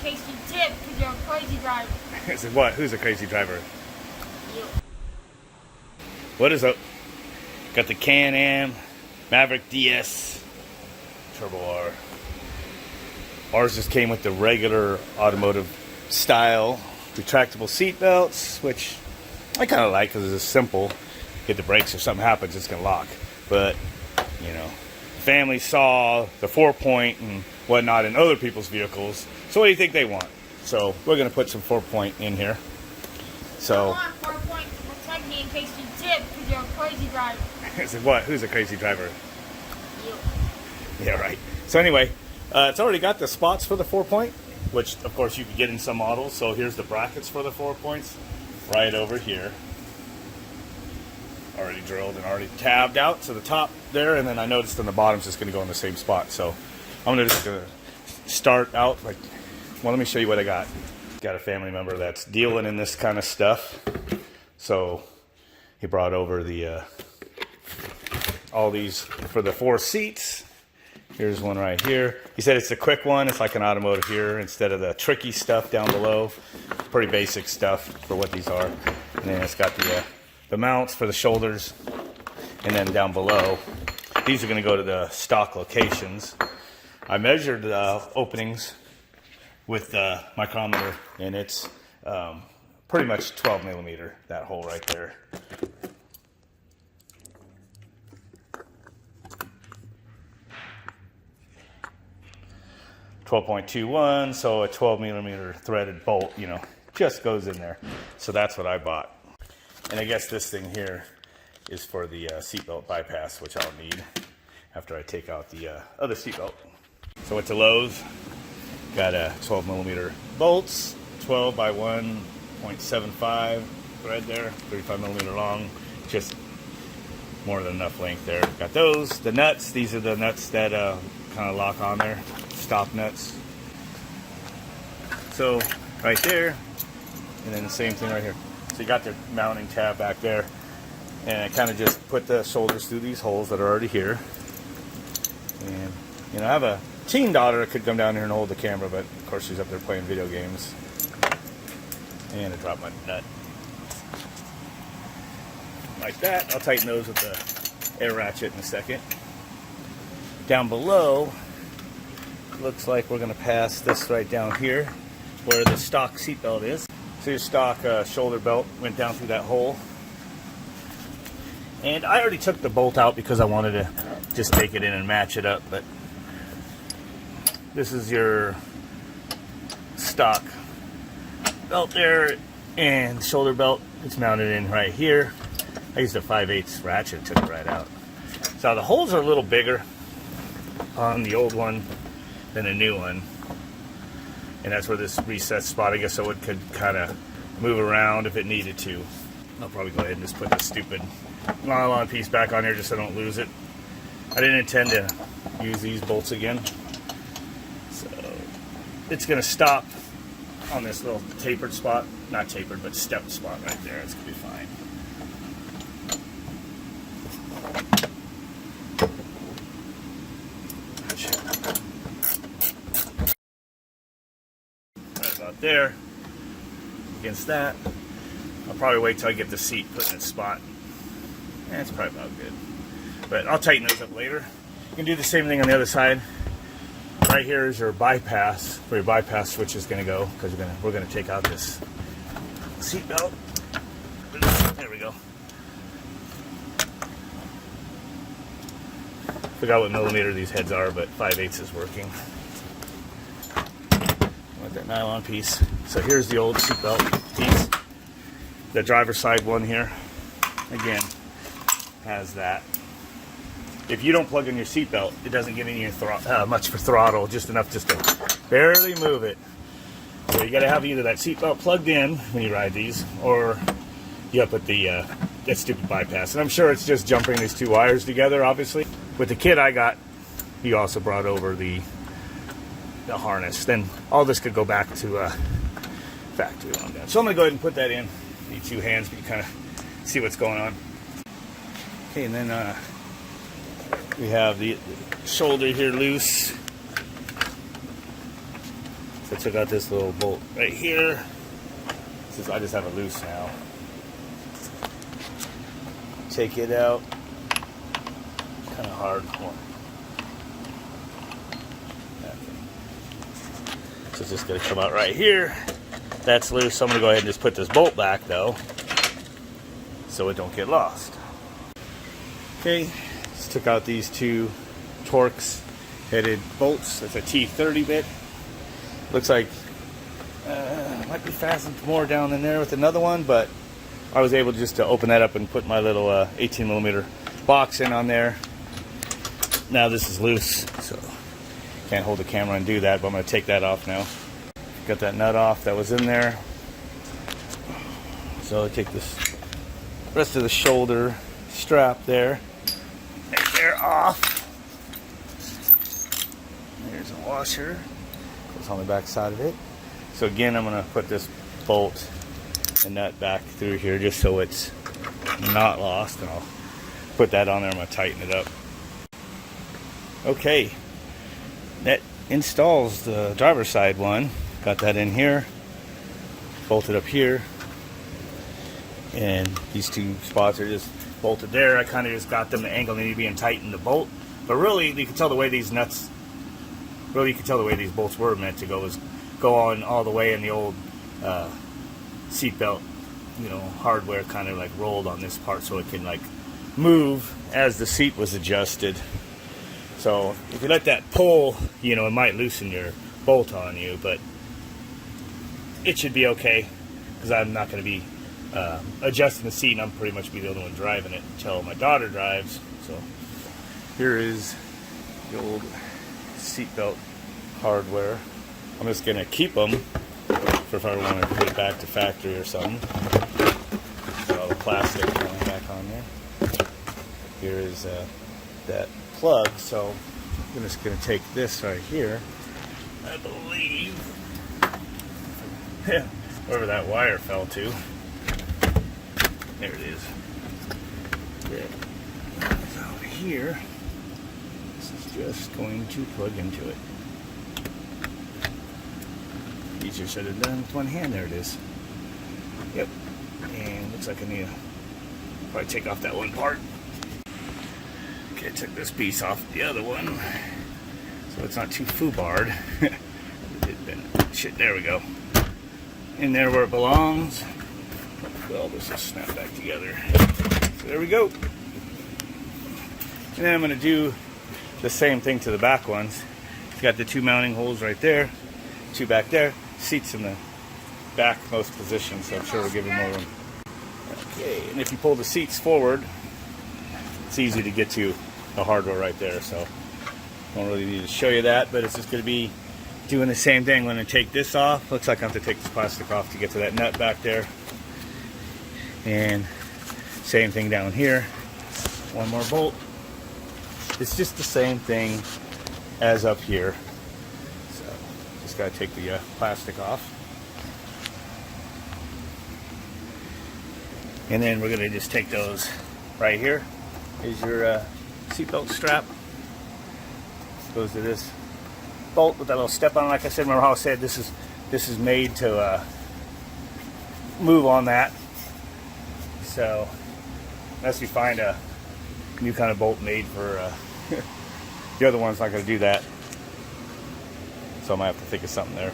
case you tip because you're a crazy driver. Is it what? Who's a crazy driver? You. What is up? Got the Can-Am Maverick DS Turbo R. Ours just came with the regular automotive style retractable seat belts, which I kind of like because it's simple. Hit the brakes if something happens, it's gonna lock. But you know, family saw the 4-point and whatnot in other people's vehicles. So what do you think they want? So we're gonna put some 4-point in here. So I want 4-point to protect me in case you tip because you're a crazy driver. is it what? Who's a crazy driver? You. Yeah, right. So anyway, it's already got the spots for the 4-point, which of course you can get in some models. So here's the brackets for the 4 points right over here. Already drilled and already tabbed out to the top there, and then I noticed on the bottom's just going to go in the same spot. So I'm just going to start out like, well, let me show you what I got. Got a family member that's dealing in this kind of stuff, so he brought over the all these for the 4 seats. Here's one right here. He said it's a quick one. It's like an automotive here instead of the tricky stuff down below. Pretty basic stuff for what these are. And then it's got the mounts for the shoulders, and then down below these are going to go to the stock locations. I measured the openings with the micrometer, and it's pretty much 12 millimeter, that hole right there. .21, so a 12 millimeter threaded bolt, you know, just goes in there. So that's what I bought. And I guess this thing here is for the seatbelt bypass, which I'll need after I take out the other seatbelt. So went to Lowe's, got a 12 millimeter bolts, 12 by 1.75 thread there, 35 millimeter long, just more than enough length there. Got those, the nuts, these are the nuts that kind of lock on there, stop nuts. So right there, and then the same thing right here. So you got the mounting tab back there, and I kind of just put the shoulders through these holes that are already here. And you know, I have a teen daughter that could come down here and hold the camera, but of course she's up there playing video games. And I dropped my nut. Like that. I'll tighten those with the air ratchet in a second. Down below, looks like we're going to pass this right down here where the stock seat belt is. So your stock shoulder belt went down through that hole. And I already took the bolt out because I wanted to just take it in and match it up. But this is your stock belt there, and shoulder belt. It's mounted in right here. I used a 5/8 ratchet, took it right out. So the holes are a little bigger on the old one than the new one. And that's where this reset spot, I guess, so it could kind of move around if it needed to. I'll probably go ahead and just put this stupid nylon piece back on here just so I don't lose it. I didn't intend to use these bolts again. So it's going to stop on this little tapered spot. Not tapered, but stepped spot right there. It's going to be fine. There against that. I'll probably wait till I get the seat put in its spot. It's probably about good, but I'll tighten those up later. You can do the same thing on the other side. Right here is your bypass, where your bypass switch is going to go, because we're going to take out this seat belt. There we go. Forgot what millimeter these heads are, but 5/8 is working. That nylon piece. So here's the old seatbelt piece. The driver's side one here, again, has that. If you don't plug in your seatbelt, it doesn't give you much for throttle, just enough just to barely move it. So you got to have either that seatbelt plugged in when you ride these, or you put the that stupid bypass. And I'm sure it's just jumping these two wires together, obviously. With the kit I got, he also brought over the harness. Then all this could go back to factory on that. So I'm going to go ahead and put that in. Need 2 hands, but you kind of see what's going on. Okay, and then we have the shoulder here loose. So I took out this little bolt right here. I just have it loose now. Take it out. Kind of hard. So it's just going to come out right here. That's loose, so I'm going to go ahead and just put this bolt back though, so it don't get lost. Okay, just took out these two Torx headed bolts. That's a T30 bit. Looks like might be fastened more down in there with another one, but I was able just to open that up and put my little 18mm box in on there. Now this is loose, so can't hold the camera and do that, but I'm going to take that off now. Got that nut off that was in there. So I take this rest of the shoulder strap there. Right there off. There's a washer. Goes on the back side of it. So again, I'm going to put this bolt and nut back through here just so it's not lost. And I'll put that on there. I'm going to tighten it up. Okay. That installs the driver's side one. Got that in here. Bolted up here. And these two spots are just bolted there. I kind of just got them the angle they need to be and tighten the bolt. But really, you can tell the way these nuts, really you can tell the way these bolts were meant to go is go on all the way in the old seatbelt, you know, hardware kind of like rolled on this part so it can like move as the seat was adjusted. So if you let that pull, you know, it might loosen your bolt on you, but it should be okay because I'm not going to be adjusting the seat, and I'm pretty much be the only one driving it until my daughter drives. So here is the old seatbelt hardware. I'm just going to keep them for if I want to put it back to factory or something. Got all the plastic going back on there. Here is that plug, so I'm just going to take this right here, I believe, wherever that wire fell to. There it is. It's out here. This is just going to plug into it. Easier said than done with one hand. There it is. Yep. And looks like I need to probably take off that one part. Okay, I took this piece off the other one, so it's not too foobarred. Shit, there we go. In there where it belongs. Well, this will snap back together. So there we go. And then I'm going to do the same thing to the back ones. Got the two mounting holes right there, two back there. Seats in the back most position, so I'm sure we'll give it more room. Okay, and if you pull the seats forward, it's easy to get to the hardware right there, so don't really need to show you that, but it's just going to be doing the same thing. When I take this off, looks like I have to take this plastic off to get to that nut back there. And same thing down here. One more bolt. It's just the same thing as up here. So just got to take the plastic off. And then we're going to just take those right here. Is your seatbelt strap. Goes to this bolt with that little step on it. Like I said, remember how I said this is made to move on that. So unless you find a new kind of bolt made for the other one's not going to do that. So I might have to think of something there.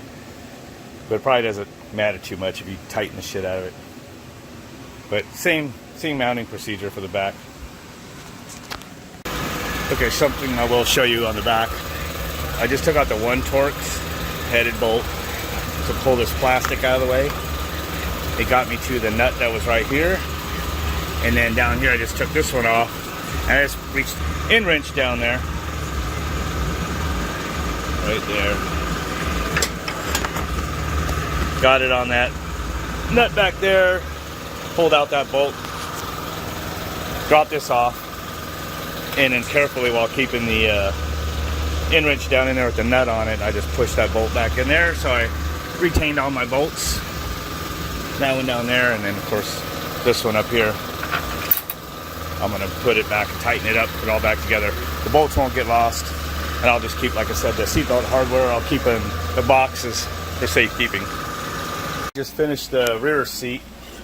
But it probably doesn't matter too much if you tighten the shit out of it. But same mounting procedure for the back. Okay, something I will show you on the back. I just took out the one Torx headed bolt to pull this plastic out of the way. It got me to the nut that was right here. And then down here I just took this one off. And I just reached in wrench down there. Right there. Got it on that nut back there. Pulled out that bolt. Dropped this off. And then carefully, while keeping the in wrench down in there with the nut on it, I just pushed that bolt back in there. So I retained all my bolts. That one down there, and then of course this one up here. I'm going to put it back and tighten it up, put it all back together. The bolts won't get lost, and I'll just keep, like I said, the seatbelt hardware I'll keep in the boxes for safekeeping. Just finished the rear seat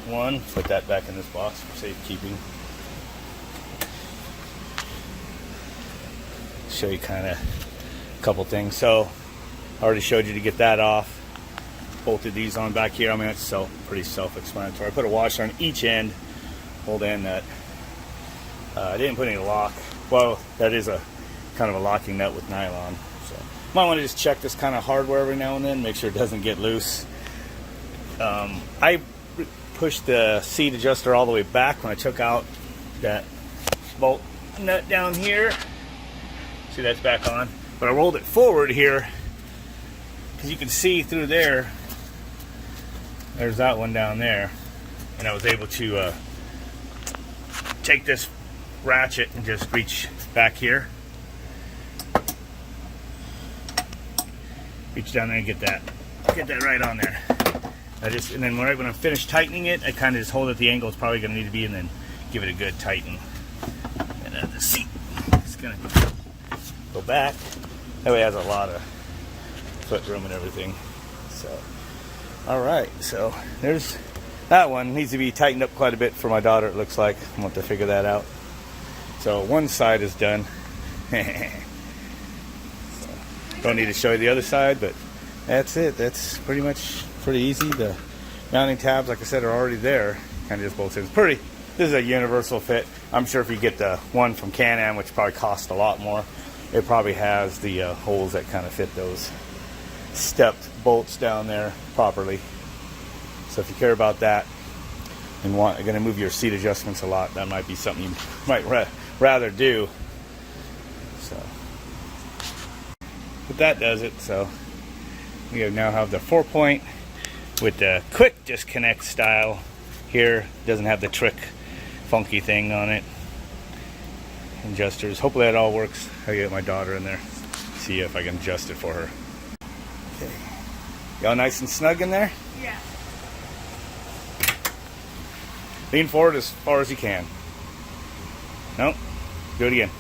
one. Put that back in this box for safekeeping. Show you kind of a couple things. So I already showed you to get that off. Bolted these on back here. I mean, it's pretty self-explanatory. I put a washer on each end. Hold in that. I didn't put any lock. Well, that is a kind of a locking nut with nylon. So might want to just check this kind of hardware every now and then, make sure it doesn't get loose. I pushed the seat adjuster all the way back when I took out that bolt nut down here. See, that's back on. But I rolled it forward here because you can see through there. There's that one down there. And I was able to take this ratchet and just reach back here. Reach down there and get that right on there. And then right when I'm finished tightening it, I kind of just hold it at the angle it's probably going to need to be, and then give it a good tighten. And the seat is going to go back. That way it has a lot of foot room and everything. So, all right. So there's that one. Needs to be tightened up quite a bit for my daughter. It looks like I want to figure that out. So one side is done. So, don't need to show you the other side, but that's it. That's pretty easy. The mounting tabs, like I said, are already there. Kind of just bolts in. It's pretty. This is a universal fit. I'm sure if you get the one from Can-Am, which probably costs a lot more, it probably has the holes that kind of fit those stepped bolts down there properly. So if you care about that and are going to move your seat adjustments a lot, that might be something you might rather do. So, but that does it. So we now have the 4-point with the quick disconnect style here. Doesn't have the trick funky thing on it. Adjusters. Hopefully that all works. I'll get my daughter in there. See if I can adjust it for her. Okay. Y'all nice and snug in there? Yeah. Lean forward as far as you can. Nope. Do it again.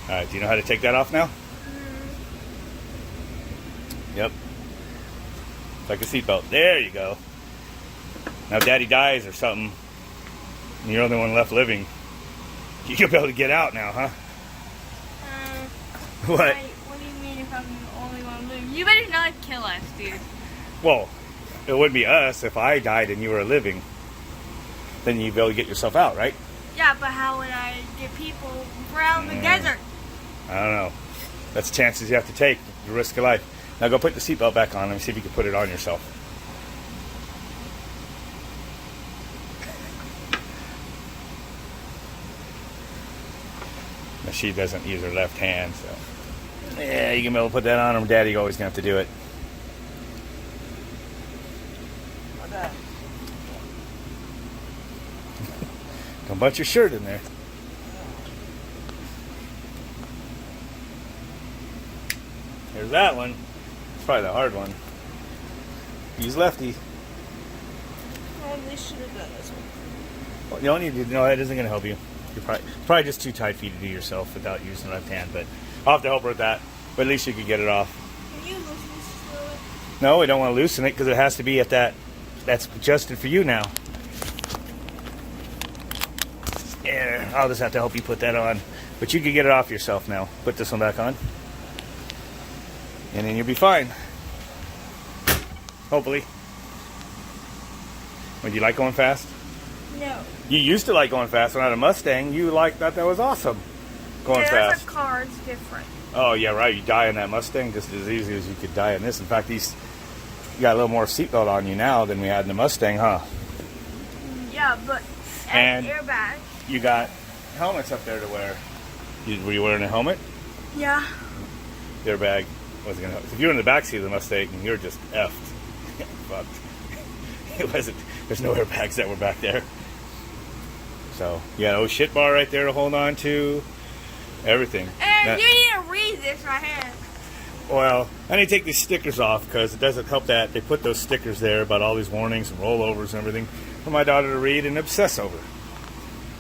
Alright, do you know how to take that off now? Yep. It's like a seatbelt. There you go. Now if Daddy dies or something, and you're the only one left living, you'll be able to get out now, huh? What? What do you mean if I'm the only one living? You better not kill us, dude. Well, it wouldn't be us if I died and you were living. Then you'd be able to get yourself out, right? Yeah, but how would I get people around the desert? I don't know. That's chances you have to take. The risk of life. Now go put the seatbelt back on. Let me see if you can put it on yourself. Now she doesn't use her left hand, so yeah, you can be able to put that on. Or Daddy always gonna have to do it. Don't bunch your shirt in there. There's that one. It's probably the hard one. Use lefty. Probably should have done this one. Well, you don't need to. No, that isn't going to help you. You're probably just too tight for you to do yourself without using the left hand. But I'll have to help her with that. But at least you could get it off. Can you loosen this fluid? No, we don't want to loosen it because it has to be at that. That's adjusted for you now. Yeah, I'll just have to help you put that on. But you can get it off yourself now. Put this one back on. And then you'll be fine. Hopefully. Would you like going fast? No. You used to like going fast when I had a Mustang. You thought that was awesome. Going fast. A car, it's different. Oh, yeah, right. You die in that Mustang just as easy as you could die in this. In fact, you got a little more seatbelt on you now than we had in the Mustang, huh? Yeah, but and airbag. You got helmets up there to wear. Were you wearing a helmet? Yeah. The airbag wasn't going to help. If you were in the back seat of the Mustang, you're just effed. Fucked. It wasn't. There's no airbags that were back there. So, you got an oh shit bar right there to hold on to. Everything. And you need to read this right here. Well, I need to take these stickers off because it doesn't help that they put those stickers there about all these warnings and rollovers and everything for my daughter to read and obsess over.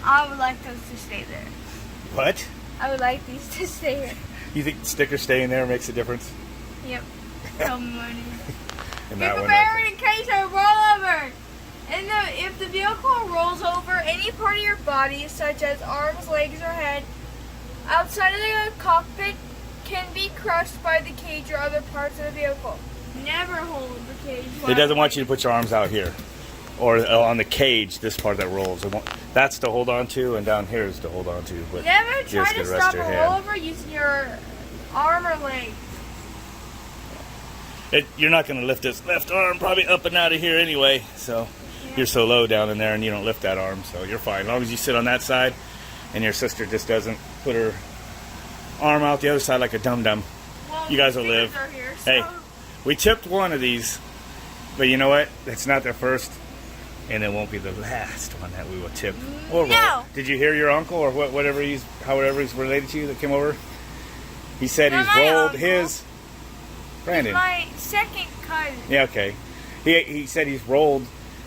I would like those to stay there. What? I would like these to stay there. You think stickers staying there makes a difference? Yep. Tell me what it is. in Be that one. prepared in case of rollover. And if the vehicle rolls over, any part of your body, such as arms, legs, or head, outside of the cockpit can be crushed by the cage or other parts of the vehicle. Never hold the cage. It doesn't want you to put your arms out here. Or on the cage, this part that rolls. That's to hold on to, and down here is to hold on to. But never try to stop a hand. rollover using your arm or leg. You're not going to lift this left arm probably up and out of here anyway. So you're so low down in there, and you don't lift that arm, so you're fine. As long as you sit on that side, and your sister just doesn't put her arm out the other side like a dum-dum. Well, you guys will live. Here, so. Hey, we tipped one of these, but you know what? It's not the first. And it won't be the last one that we will tip or roll. No. Did you hear your uncle or however he's related to you that came over? He said Not he's my rolled uncle. his. Brandon. My second cousin. Yeah, okay. He said he's rolled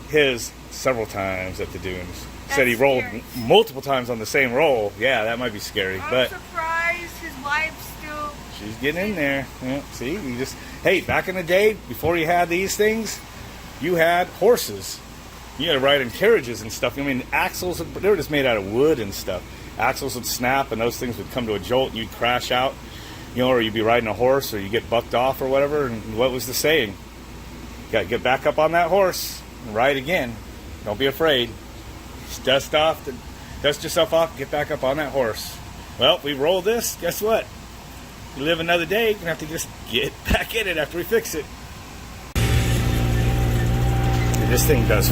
his several times at the dunes. He said he rolled multiple times on the same roll. Yeah, that might be scary. I'm surprised his wife's still. She's getting in there. Yeah, see, hey, back in the day, before you had these things, you had horses. You had to ride in carriages and stuff. I mean, axles, they were just made out of wood and stuff. Axles would snap and those things would come to a jolt and you'd crash out, or you'd be riding a horse or you get bucked off or whatever. And what was the saying? You got to get back up on that horse and ride again. Don't be afraid. Just dust yourself off, get back up on that horse. Well, we rolled this. Guess what? You live another day, you're going to have to just get back in it after we fix it. This thing does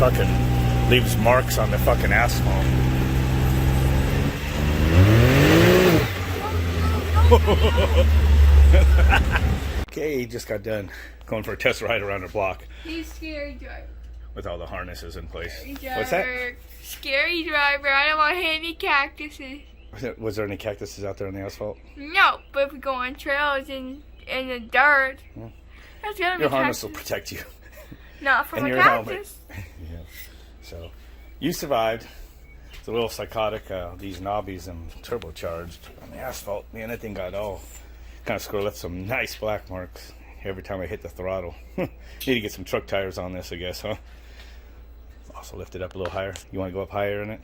leaves marks on the fucking asphalt. Okay, he just got done going for a test ride around the block. He's scary driver. With all the harnesses in place. What's that? Scary driver. I don't want to hit any cactuses. Was there any cactuses out there on the asphalt? No, but if we go on trails in the dirt, that's gonna be your harness cactus. will protect you. Not from and a your cactus. helmet. Yeah. So, you survived. It's a little psychotic. These knobbies and turbocharged on the asphalt. Man, that thing got all kind of left some nice black marks every time I hit the throttle. Need to get some truck tires on this, I guess, huh? Also lift it up a little higher. You want to go up higher in it?